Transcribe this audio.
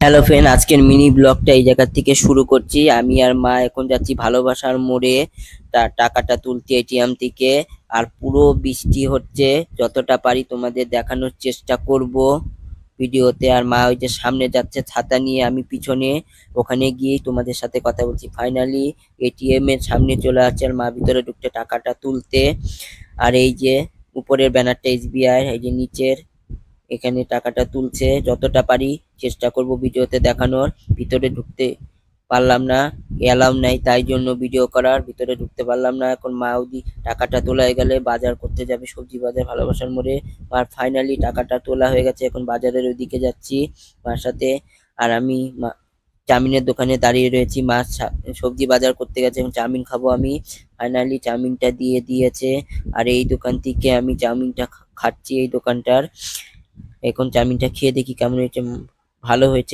Hello friend, আজকের mini ব্লগটা এই জায়গা থেকে শুরু করছি। আমি আর মা এখন যাচ্ছি ভালোবাসার মোড়ে তার টাকাটা তুলতে এটিএম থেকে। আর পুরো বৃষ্টি হচ্ছে, যতটা পারি তোমাদের দেখানোর চেষ্টা করব ভিডিওতে। আর মা ওই যে সামনে যাচ্ছে ছাতা নিয়ে, আমি পিছনে। ওখানে গিয়ে তোমাদের সাথে কথা বলছি। ফাইনালি এটিএম এর সামনে চলে আসছে আর মা ভিতরে ঢুকতে টাকাটা তুলতে। আর এই যে উপরের ব্যানারটা এসবিআই, এই যে নিচের এখানে টাকাটা তুলছে। যতটা পারি চেষ্টা করব ভিডিওতে দেখানোর। ভিতরে ঢুকতে পারলাম না, এলাও নাই, তাই জন্য ভিডিও করার। ভিতরে ঢুকতে পারলাম না। এখন মা ওদি টাকাটা তোলা হয়ে গেলে বাজার করতে যাবে, সবজি বাজার ভালোবাসার মোড়ে। আর ফাইনালি টাকাটা তোলা হয়ে গেছে, এখন বাজারের ওইদিকে যাচ্ছি মার সাথে। আর আমি চাউমিনের দোকানে দাঁড়িয়ে রয়েছি। মা সবজি বাজার করতে গেছে, এখন চাউমিন খাবো আমি। ফাইনালি চাউমিনটা দিয়ে দিয়েছে। আর এই দোকান থেকে আমি চাউমিনটা খাচ্ছি, এই দোকানটার। এখন চাউমিনটা খেয়ে দেখি কেমন হয়েছে। ভালো হয়েছে।